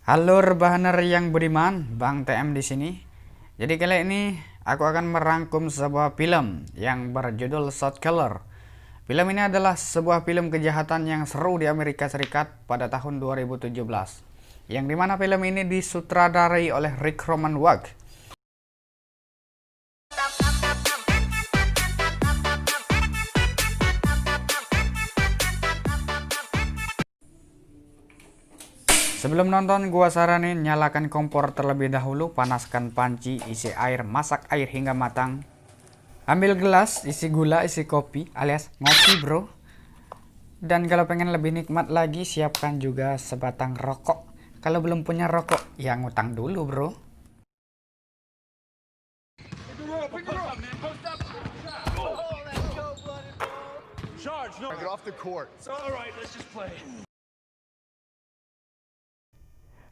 Halo rebahaner yang budiman, Bang TM di sini. Jadi kali ini aku akan merangkum sebuah film yang berjudul Shot Caller. Film ini adalah sebuah film kejahatan yang seru di Amerika Serikat pada tahun 2017. Yang dimana film ini disutradarai oleh Rick Roman Wag. Sebelum nonton, gua saranin nyalakan kompor terlebih dahulu, panaskan panci, isi air, masak air hingga matang. Ambil gelas, isi gula, isi kopi, alias ngopi bro. Dan kalau pengen lebih nikmat lagi, siapkan juga sebatang rokok. Kalau belum punya rokok, ya ngutang dulu bro.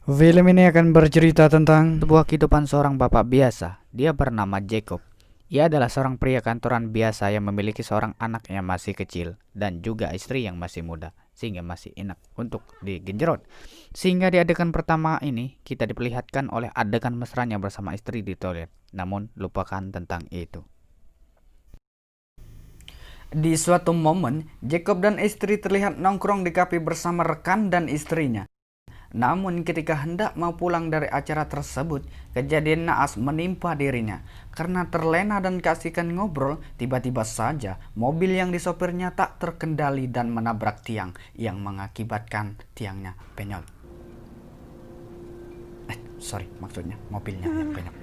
Film ini akan bercerita tentang sebuah kehidupan seorang bapak biasa. Dia bernama Jacob. Ia adalah seorang pria kantoran biasa yang memiliki seorang anak yang masih kecil dan juga istri yang masih muda, sehingga masih enak untuk digenjrot. Sehingga di adegan pertama ini kita diperlihatkan oleh adegan mesranya bersama istri di toilet. Namun lupakan tentang itu. Di suatu momen, Jacob dan istri terlihat nongkrong di kafe bersama rekan dan istrinya. Namun ketika hendak mau pulang dari acara tersebut, kejadian naas menimpa dirinya. Karena terlena dan keasikan ngobrol, tiba-tiba saja mobil yang disopirnya tak terkendali dan menabrak tiang yang mengakibatkan tiangnya penyok. Maksudnya mobilnya yang penyok.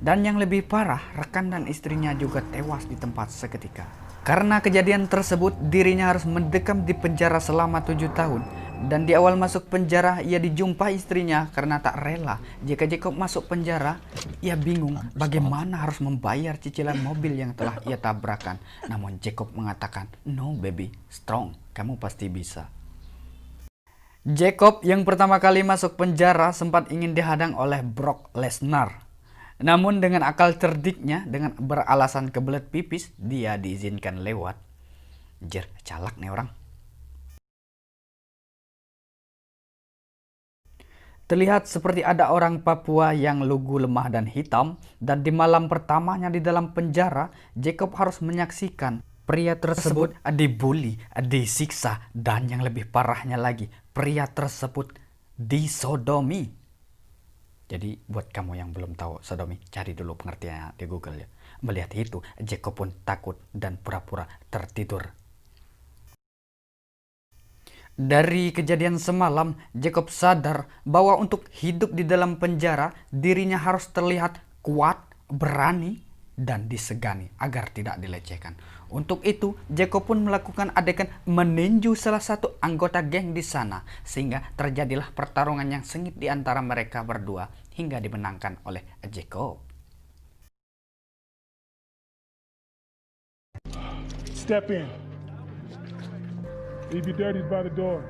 Dan yang lebih parah, rekan dan istrinya juga tewas di tempat seketika. Karena kejadian tersebut, dirinya harus mendekam di penjara selama 7 tahun. Dan di awal masuk penjara, ia dijumpai istrinya karena tak rela. Jika Jacob masuk penjara, ia bingung bagaimana harus membayar cicilan mobil yang telah ia tabrakan. Namun Jacob mengatakan, "No baby, strong, kamu pasti bisa." Jacob yang pertama kali masuk penjara sempat ingin dihadang oleh Brock Lesnar. Namun dengan akal cerdiknya, dengan beralasan kebelet pipis, dia diizinkan lewat. Jer, calak nih orang. Terlihat seperti ada orang Papua yang lugu, lemah, dan hitam. Dan di malam pertamanya di dalam penjara, Jacob harus menyaksikan pria tersebut dibully, disiksa, dan yang lebih parahnya lagi, pria tersebut disodomi. Jadi buat kamu yang belum tahu sodomi, cari dulu pengertiannya di Google ya. Melihat itu, Jacob pun takut dan pura-pura tertidur. Dari kejadian semalam, Jacob sadar bahwa untuk hidup di dalam penjara, dirinya harus terlihat kuat, berani, dan disegani agar tidak dilecehkan. Untuk itu, Jacob pun melakukan adegan meninju salah satu anggota geng di sana, sehingga terjadilah pertarungan yang sengit di antara mereka berdua hingga dimenangkan oleh Jacob. Step in. Leave your dirties by the door.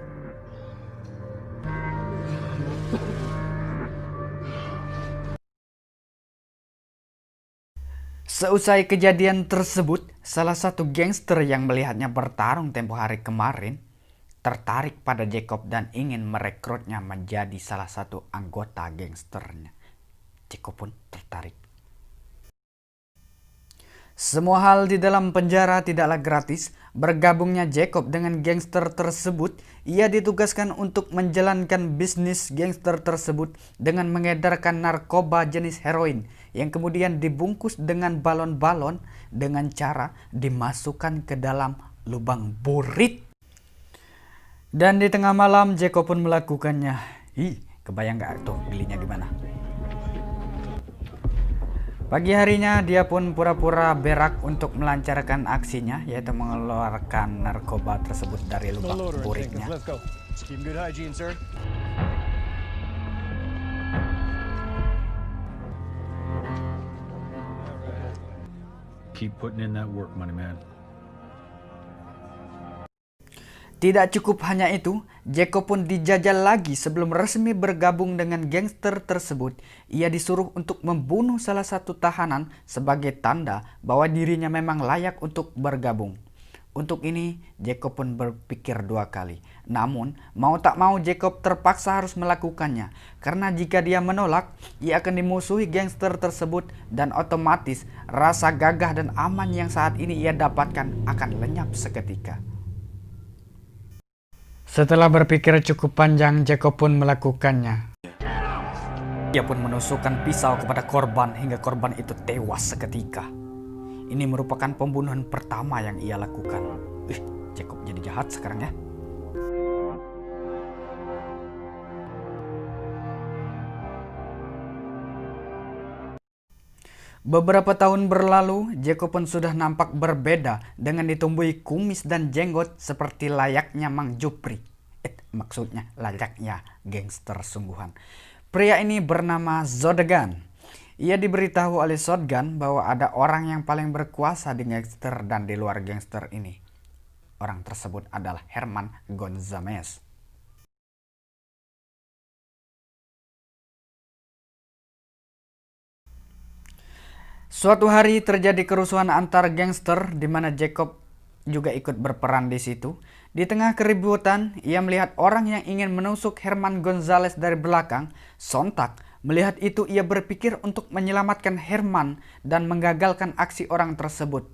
Seusai kejadian tersebut, salah satu gangster yang melihatnya bertarung tempo hari kemarin tertarik pada Jacob dan ingin merekrutnya menjadi salah satu anggota gangsternya. Jacob pun tertarik. Semua hal di dalam penjara tidaklah gratis. Bergabungnya Jacob dengan gangster tersebut, ia ditugaskan untuk menjalankan bisnis gangster tersebut dengan mengedarkan narkoba jenis heroin yang kemudian dibungkus dengan balon-balon dengan cara dimasukkan ke dalam lubang burit. Dan di tengah malam Jacob pun melakukannya. Kebayang gak tuh belinya gimana? Pagi harinya dia pun pura-pura berak untuk melancarkan aksinya, yaitu mengeluarkan narkoba tersebut dari lubang buritnya. Keep putting in that work, money man. Tidak cukup hanya itu, Jacob pun dijajal lagi sebelum resmi bergabung dengan gangster tersebut. Ia disuruh untuk membunuh salah satu tahanan sebagai tanda bahwa dirinya memang layak untuk bergabung. Untuk ini, Jacob pun berpikir 2 kali. Namun, mau tak mau Jacob terpaksa harus melakukannya. Karena jika dia menolak, ia akan dimusuhi gangster tersebut dan otomatis rasa gagah dan aman yang saat ini ia dapatkan akan lenyap seketika. Setelah berpikir cukup panjang, Jacob pun melakukannya. Ia pun menusukkan pisau kepada korban hingga korban itu tewas seketika. Ini merupakan pembunuhan pertama yang ia lakukan. Jacob jadi jahat sekarang ya. Beberapa tahun berlalu, Jacob pun sudah nampak berbeda dengan ditumbuhi kumis dan jenggot seperti layaknya Mang Jupri. Maksudnya layaknya gangster sungguhan. Pria ini bernama Zodegan. Ia diberitahu oleh Shotgun bahwa ada orang yang paling berkuasa di gangster dan di luar gangster ini. Orang tersebut adalah Herman Gonzalez. Suatu hari terjadi kerusuhan antar gangster di mana Jacob juga ikut berperan di situ. Di tengah keributan, ia melihat orang yang ingin menusuk Herman Gonzalez dari belakang. Sontak, melihat itu ia berpikir untuk menyelamatkan Herman dan menggagalkan aksi orang tersebut.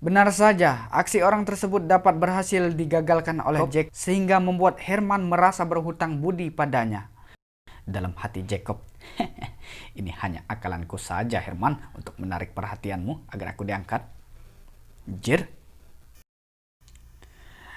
Benar saja, aksi orang tersebut dapat berhasil digagalkan oleh Jack sehingga membuat Herman merasa berhutang budi padanya. Dalam hati Jacob, ini hanya akalanku saja Herman untuk menarik perhatianmu agar aku diangkat. Jir.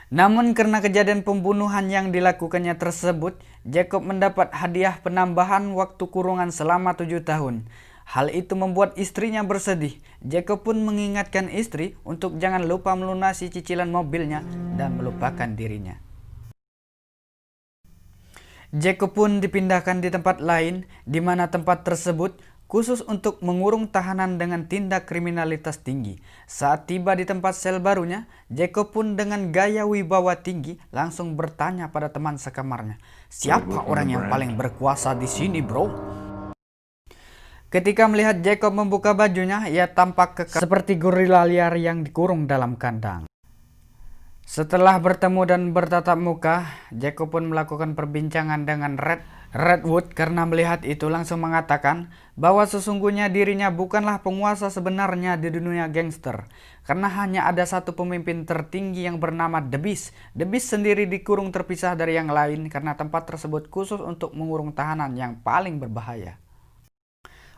Namun karena kejadian pembunuhan yang dilakukannya tersebut, Jacob mendapat hadiah penambahan waktu kurungan selama 7 tahun. Hal itu membuat istrinya bersedih. Jacob pun mengingatkan istri untuk jangan lupa melunasi cicilan mobilnya dan melupakan dirinya. Jacob pun dipindahkan di tempat lain, di mana tempat tersebut khusus untuk mengurung tahanan dengan tindak kriminalitas tinggi. Saat tiba di tempat sel barunya, Jacob pun dengan gaya wibawa tinggi langsung bertanya pada teman sekamarnya, "Siapa orang yang paling berkuasa di sini, bro?" Ketika melihat Jacob membuka bajunya, ia tampak kekar seperti gorila liar yang dikurung dalam kandang. Setelah bertemu dan bertatap muka, Jacob pun melakukan perbincangan dengan Redwood karena melihat itu langsung mengatakan bahwa sesungguhnya dirinya bukanlah penguasa sebenarnya di dunia gangster. Karena hanya ada satu pemimpin tertinggi yang bernama The Beast. The Beast sendiri dikurung terpisah dari yang lain karena tempat tersebut khusus untuk mengurung tahanan yang paling berbahaya.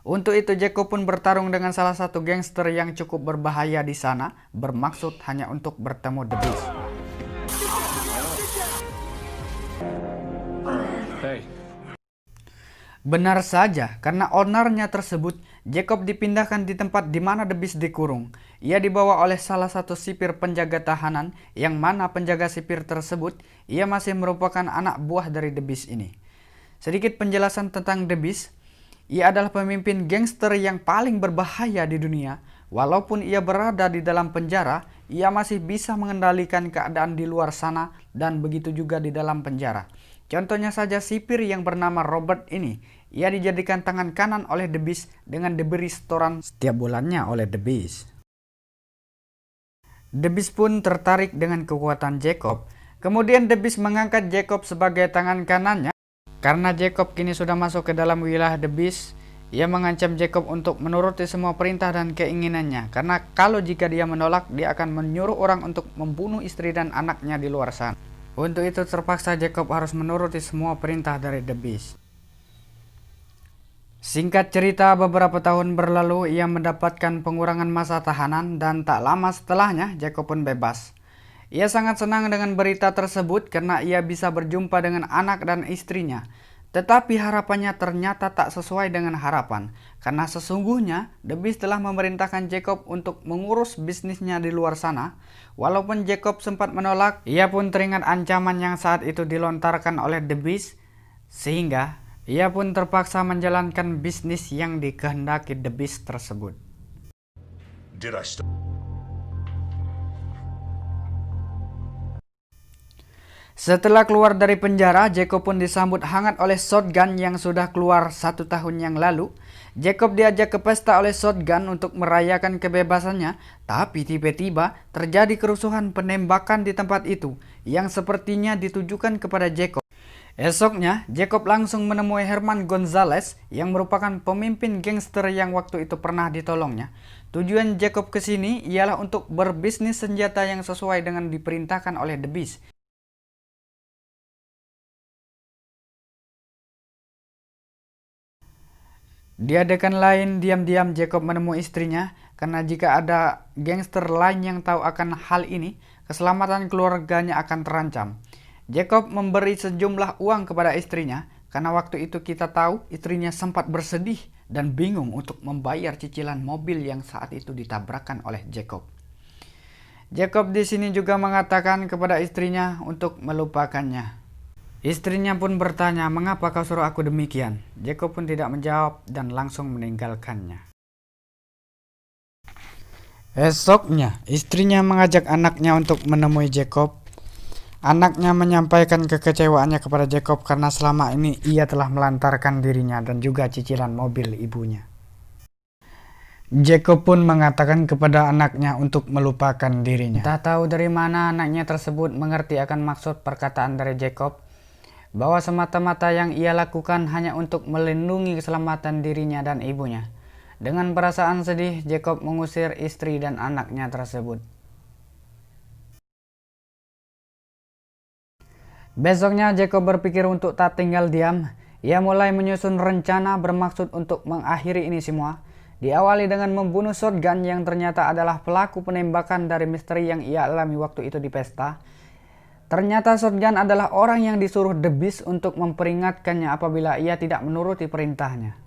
Untuk itu Jacob pun bertarung dengan salah satu gangster yang cukup berbahaya di sana, bermaksud hanya untuk bertemu The Beast. Hey. Benar saja, karena ownernya tersebut, Jacob dipindahkan di tempat di mana The Beast dikurung. Ia dibawa oleh salah satu sipir penjaga tahanan, yang mana penjaga sipir tersebut, ia masih merupakan anak buah dari The Beast ini. Sedikit penjelasan tentang The Beast. Ia adalah pemimpin gangster yang paling berbahaya di dunia. Walaupun ia berada di dalam penjara, ia masih bisa mengendalikan keadaan di luar sana dan begitu juga di dalam penjara. Contohnya saja sipir yang bernama Robert ini. Ia dijadikan tangan kanan oleh The Beast dengan diberi setoran setiap bulannya oleh The Beast. The Beast pun tertarik dengan kekuatan Jacob. Kemudian The Beast mengangkat Jacob sebagai tangan kanannya. Karena Jacob kini sudah masuk ke dalam wilayah The Beast, ia mengancam Jacob untuk menuruti semua perintah dan keinginannya. Karena kalau jika dia menolak, dia akan menyuruh orang untuk membunuh istri dan anaknya di luar sana. Untuk itu terpaksa Jacob harus menuruti semua perintah dari The Beast. Singkat cerita, beberapa tahun berlalu ia mendapatkan pengurangan masa tahanan dan tak lama setelahnya Jacob pun bebas. Ia sangat senang dengan berita tersebut karena ia bisa berjumpa dengan anak dan istrinya. Tetapi harapannya ternyata tak sesuai dengan harapan. Karena sesungguhnya The Beast telah memerintahkan Jacob untuk mengurus bisnisnya di luar sana. Walaupun Jacob sempat menolak, ia pun teringat ancaman yang saat itu dilontarkan oleh The Beast. Sehingga ia pun terpaksa menjalankan bisnis yang dikehendaki The Beast tersebut. Setelah keluar dari penjara, Jacob pun disambut hangat oleh Shotgun yang sudah keluar 1 tahun yang lalu. Jacob diajak ke pesta oleh Shotgun untuk merayakan kebebasannya, tapi tiba-tiba terjadi kerusuhan penembakan di tempat itu yang sepertinya ditujukan kepada Jacob. Esoknya, Jacob langsung menemui Herman Gonzalez yang merupakan pemimpin gangster yang waktu itu pernah ditolongnya. Tujuan Jacob ke sini ialah untuk berbisnis senjata yang sesuai dengan diperintahkan oleh The Beast. Di adegan lain, diam-diam Jacob menemui istrinya karena jika ada gangster lain yang tahu akan hal ini, keselamatan keluarganya akan terancam. Jacob memberi sejumlah uang kepada istrinya karena waktu itu kita tahu istrinya sempat bersedih dan bingung untuk membayar cicilan mobil yang saat itu ditabrakkan oleh Jacob. Jacob di sini juga mengatakan kepada istrinya untuk melupakannya. Istrinya pun bertanya, "Mengapa kau suruh aku demikian?" Jacob pun tidak menjawab dan langsung meninggalkannya. Esoknya, istrinya mengajak anaknya untuk menemui Jacob. Anaknya menyampaikan kekecewaannya kepada Jacob karena selama ini ia telah melantarkan dirinya dan juga cicilan mobil ibunya. Jacob pun mengatakan kepada anaknya untuk melupakan dirinya. Tak tahu dari mana anaknya tersebut mengerti akan maksud perkataan dari Jacob, bahwa semata-mata yang ia lakukan hanya untuk melindungi keselamatan dirinya dan ibunya. Dengan perasaan sedih, Jacob mengusir istri dan anaknya tersebut. Besoknya Jacob berpikir untuk tak tinggal diam. Ia mulai menyusun rencana bermaksud untuk mengakhiri ini semua. Diawali dengan membunuh Shotgun yang ternyata adalah pelaku penembakan dari misteri yang ia alami waktu itu di pesta. Ternyata Shotgun adalah orang yang disuruh The Beast untuk memperingatkannya apabila ia tidak menuruti perintahnya.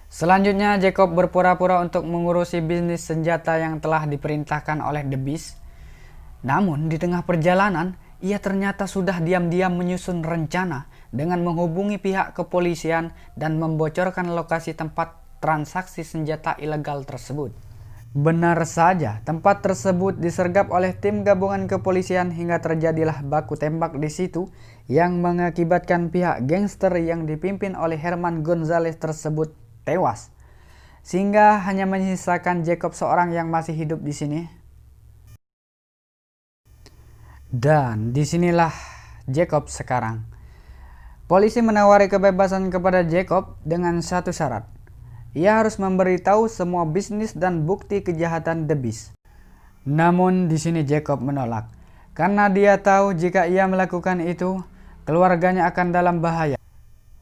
Selanjutnya Jacob berpura-pura untuk mengurusi bisnis senjata yang telah diperintahkan oleh The Beast. Namun di tengah perjalanan, ia ternyata sudah diam-diam menyusun rencana dengan menghubungi pihak kepolisian dan membocorkan lokasi tempat transaksi senjata ilegal tersebut. Benar saja, tempat tersebut disergap oleh tim gabungan kepolisian hingga terjadilah baku tembak di situ yang mengakibatkan pihak gangster yang dipimpin oleh Herman Gonzalez tersebut tewas. Sehingga hanya menyisakan Jacob seorang yang masih hidup di sini. Dan disinilah Jacob sekarang. Polisi menawari kebebasan kepada Jacob dengan satu syarat. Ia harus memberitahu semua bisnis dan bukti kejahatan The Beast. Namun di sini Jacob menolak, karena dia tahu jika ia melakukan itu, keluarganya akan dalam bahaya.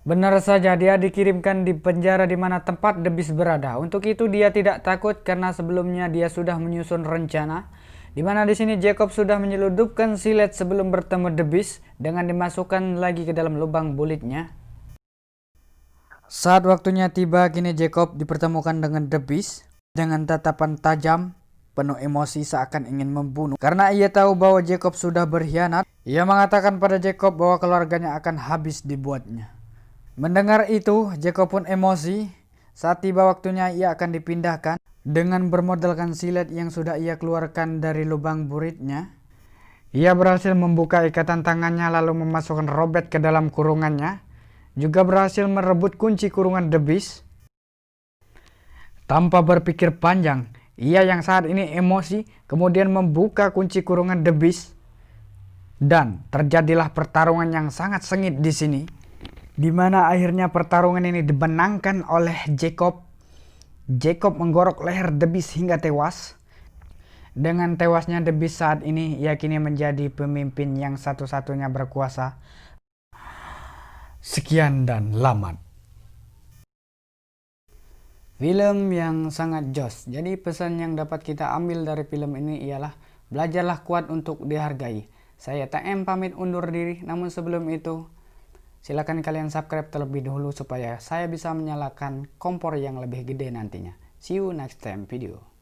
Benar saja dia dikirimkan di penjara di mana tempat The Beast berada. Untuk itu dia tidak takut karena sebelumnya dia sudah menyusun rencana, di mana di sini Jacob sudah menyeludupkan silet sebelum bertemu The Beast dengan dimasukkan lagi ke dalam lubang bulitnya. Saat waktunya tiba, kini Jacob dipertemukan dengan The Beast dengan tatapan tajam, penuh emosi seakan ingin membunuh. Karena ia tahu bahwa Jacob sudah berkhianat, ia mengatakan pada Jacob bahwa keluarganya akan habis dibuatnya. Mendengar itu, Jacob pun emosi. Saat tiba waktunya ia akan dipindahkan dengan bermodalkan silet yang sudah ia keluarkan dari lubang buritnya. Ia berhasil membuka ikatan tangannya lalu memasukkan Robert ke dalam kurungannya. Juga berhasil merebut kunci kurungan The Beast. Tanpa berpikir panjang, ia yang saat ini emosi kemudian membuka kunci kurungan The Beast. Dan terjadilah pertarungan yang sangat sengit di sini, di mana akhirnya pertarungan ini dimenangkan oleh Jacob. Jacob menggorok leher The Beast hingga tewas. Dengan tewasnya The Beast saat ini, ia kini menjadi pemimpin yang satu-satunya berkuasa. Sekian dan lamat. Film yang sangat jos. Jadi pesan yang dapat kita ambil dari film ini ialah belajarlah kuat untuk dihargai. Saya TM pamit undur diri, namun sebelum itu silakan kalian subscribe terlebih dahulu supaya saya bisa menyalakan kompor yang lebih gede nantinya. See you next time video.